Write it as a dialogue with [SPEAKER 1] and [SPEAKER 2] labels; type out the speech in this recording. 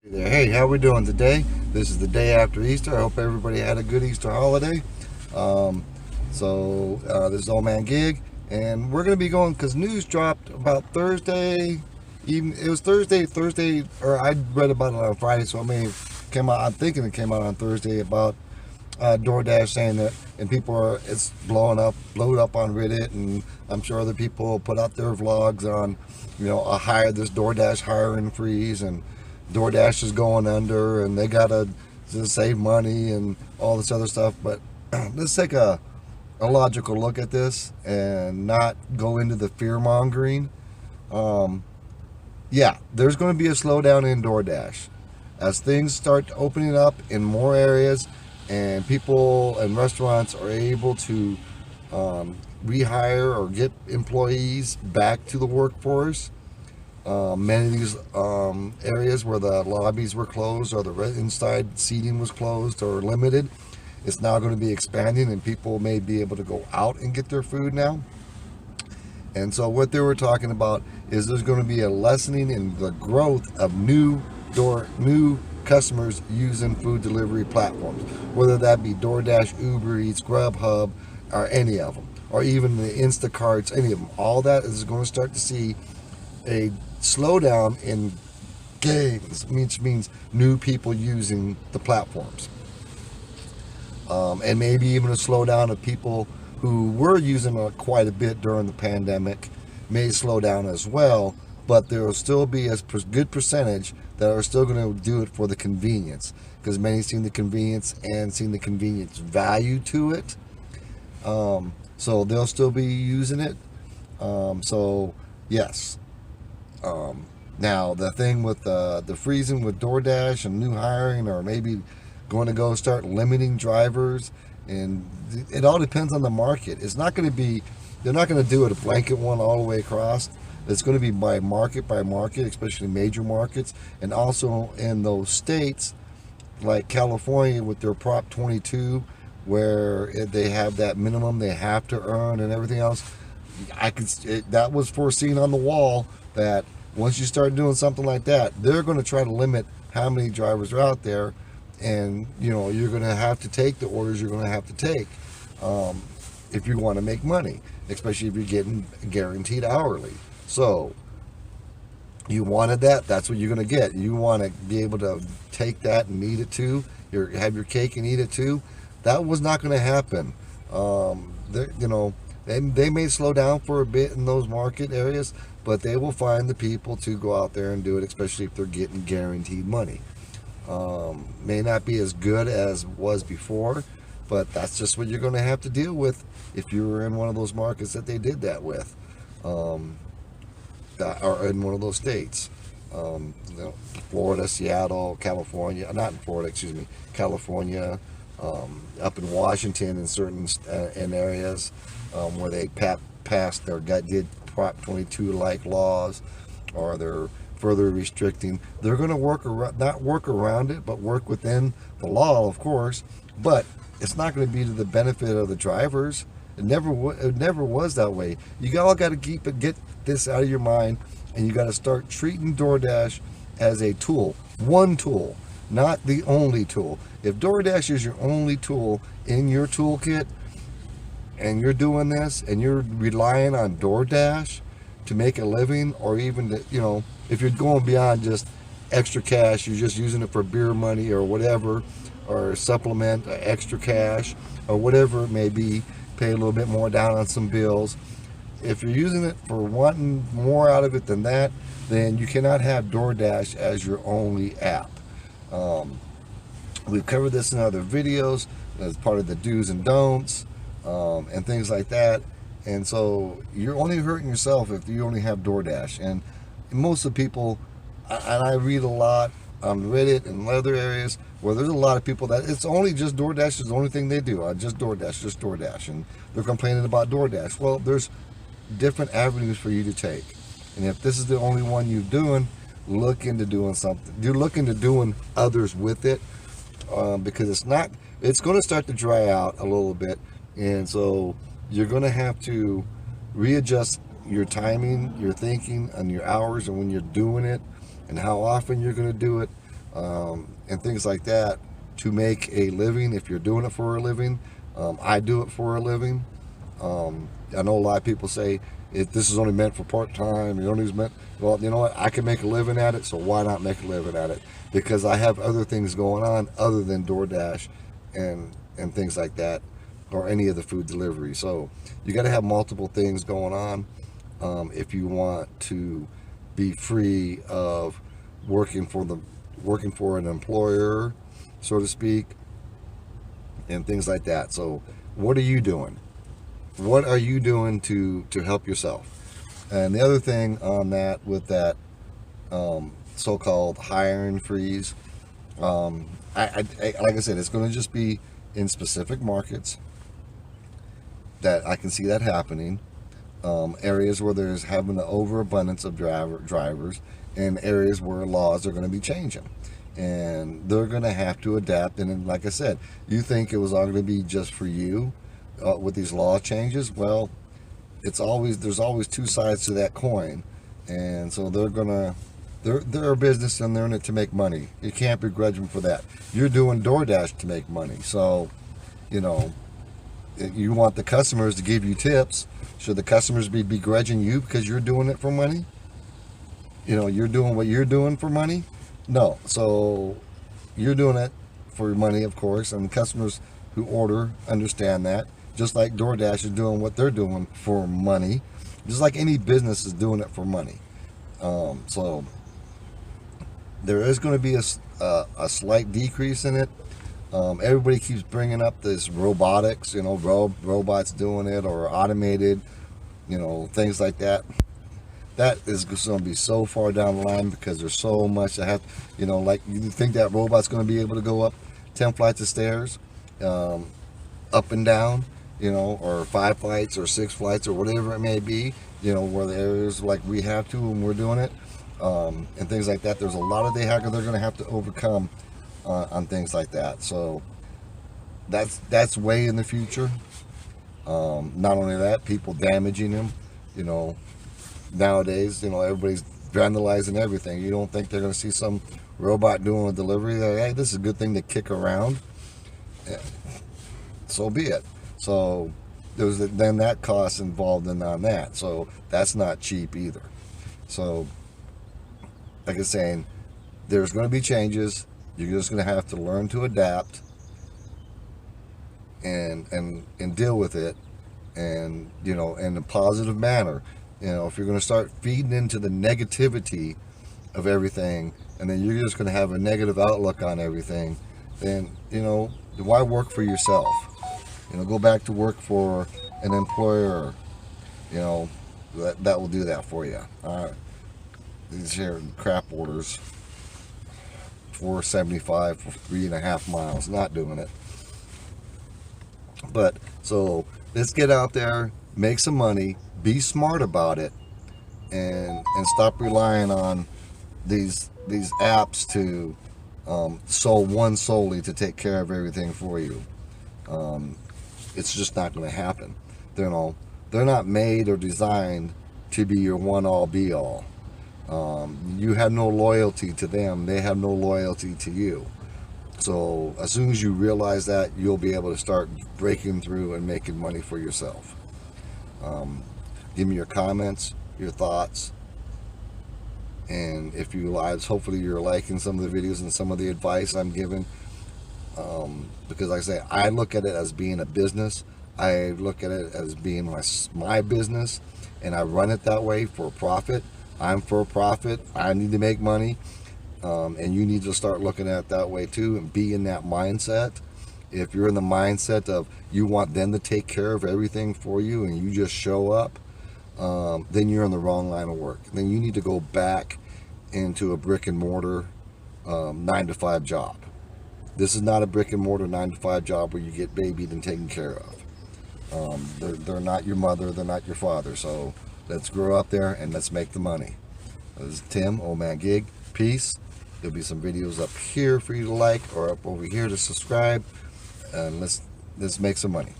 [SPEAKER 1] There. Hey, how we doing today? This is the day after Easter. I hope everybody had a good Easter holiday. Um, this is Old Man Gig, and we're going to be going because news dropped about Thursday. Even it was Thursday, or I read about it on Friday, so it may have came out. I'm thinking it came out on Thursday about Doordash saying that, and it's blowed up on Reddit, and I'm sure other people put out their vlogs on, this Doordash hiring freeze, and DoorDash is going under, and they gotta just save money and all this other stuff. But let's take a logical look at this and not go into the fear mongering. Um, yeah, there's going to be a slowdown in DoorDash as things start opening up in more areas, and people and restaurants are able to rehire or get employees back to the workforce. Many of these areas where the lobbies were closed or the inside seating was closed or limited, it's now going to be expanding, and people may be able to go out and get their food now. And so what they were talking about is there's going to be a lessening in the growth of new customers using food delivery platforms, whether that be DoorDash, Uber Eats, Grubhub, or any of them, or even the Instacarts, any of them. All that is going to start to see a slowdown in gains, which means new people using the platforms, and maybe even a slowdown of people who were using it quite a bit during the pandemic may slow down as well. But there will still be a good percentage that are still going to do it for the convenience, because many seen the convenience and seen the convenience value to it. So they'll still be using it. So yes. Now the thing with the freezing with DoorDash and new hiring, or maybe going to go start limiting drivers, and it all depends on the market. It's not going to be, they're not going to do it a blanket one all the way across. It's going to be by market, especially major markets, and also in those states like California with their Prop 22, where they have that minimum they have to earn and everything else. That was foreseen on the wall, that once you start doing something like that, they're going to try to limit how many drivers are out there, and you're going to have to take the orders you're going to have to take, if you want to make money, especially if you're getting guaranteed hourly. So you wanted that's what you're going to get. You want to be able to take that and eat it too. Have your cake and eat it too. That was not going to happen. They may slow down for a bit in those market areas, but they will find the people to go out there and do it, especially if they're getting guaranteed money. May not be as good as was before, but that's just what you're going to have to deal with if you were in one of those markets that they did that with, or in one of those states. Florida, Seattle, California, not in Florida, excuse me, California, up in Washington in certain in areas where they passed did Prop 22 like laws, or they're further restricting. They're going to not work around it, but work within the law, of course. But it's not going to be to the benefit of the drivers. It never was that way. You all got to get this out of your mind, and you got to start treating DoorDash as a tool, one tool, not the only tool. If DoorDash is your only tool in your toolkit, and you're doing this, and you're relying on DoorDash to make a living, or even to, if you're going beyond just extra cash, you're just using it for beer money or whatever, or supplement extra cash or whatever it may be, pay a little bit more down on some bills. If you're using it for wanting more out of it than that, then you cannot have DoorDash as your only app. We've covered this in other videos as part of the do's and don'ts, and things like that. And so you're only hurting yourself if you only have DoorDash. And most of the people, and I read a lot on Reddit and other areas where there's a lot of people that it's only just DoorDash is the only thing they do. Just DoorDash. And they're complaining about DoorDash. Well, there's different avenues for you to take. And if this is the only one you're doing, look into doing something. You look into doing others with it, because it's going to start to dry out a little bit. And so you're going to have to readjust your timing, your thinking, and your hours, and when you're doing it, and how often you're going to do it. and things like that to make a living if you're doing it for a living. I do it for a living. I know a lot of people say this is only meant for part-time. You only meant, well, you know what? I can make a living at it, so why not make a living at it? Because I have other things going on other than DoorDash and things like that, or any of the food delivery. So you got to have multiple things going on if you want to be free of working for an employer, so to speak, and things like that. So what are you doing? What are you doing to help yourself? And the other thing on that, with that so-called hiring freeze, like I said, it's going to just be in specific markets that I can see that happening. Areas where there's having an overabundance of drivers, and areas where laws are going to be changing, and they're going to have to adapt. And then, like I said, you think it was all going to be just for you with these law changes? Well, there's always two sides to that coin, and so they're a business and they're in it to make money. You can't begrudge them for that. You're doing DoorDash to make money, so you know you want the customers to give you tips. Should the customers be begrudging you because you're doing it for money? You're doing what you're doing for money? No. So you're doing it for your money, of course, and customers who order understand that. Just like DoorDash is doing what they're doing for money. Just like any business is doing it for money. So there is going to be a slight decrease in it. Everybody keeps bringing up this robotics, robots doing it, or automated, things like that. That is going to be so far down the line, because there's so much that like, you think that robot's going to be able to go up 10 flights of stairs, up and down, or 5 flights or 6 flights or whatever it may be, where the areas like we have to when we're doing it, and things like that. There's a lot of they're going to have to overcome on things like that. So that's way in the future. Not only that, people damaging them, nowadays, everybody's vandalizing everything. You don't think they're going to see some robot doing a delivery? Hey, this is a good thing to kick around. Yeah. So be it. So there's then that cost involved on that. So that's not cheap either. So like I was saying, there's going to be changes. You're just going to have to learn to adapt and deal with it, and in a positive manner. If you're going to start feeding into the negativity of everything, and then you're just going to have a negative outlook on everything, then why work for yourself? Go back to work for an employer. That will do that for you. These here crap orders, $4.75 for 3.5 miles. Not doing it. But so let's get out there, make some money, be smart about it, and stop relying on these apps to solely to take care of everything for you. It's just not going to happen. They're not made or designed to be your one-all be-all. You have no loyalty to them. They have no loyalty to you. So as soon as you realize that, you'll be able to start breaking through and making money for yourself. Give me your comments, your thoughts, and if you like, hopefully you're liking some of the videos and some of the advice I'm giving. Because like I say, I look at it as being a business. I look at it as being my business, and I run it that way for profit. I'm for profit. I need to make money, and you need to start looking at it that way too, and be in that mindset. If you're in the mindset of you want them to take care of everything for you and you just show up, then you're in the wrong line of work. Then you need to go back into a brick and mortar 9-to-5 job. This is not a brick and mortar 9-to-5 job where you get babied and taken care of. They're not your mother, they're not your father. So let's grow up there and let's make the money. This is Tim, Old Man Gig. Peace. There'll be some videos up here for you to like, or up over here to subscribe, and let's make some money.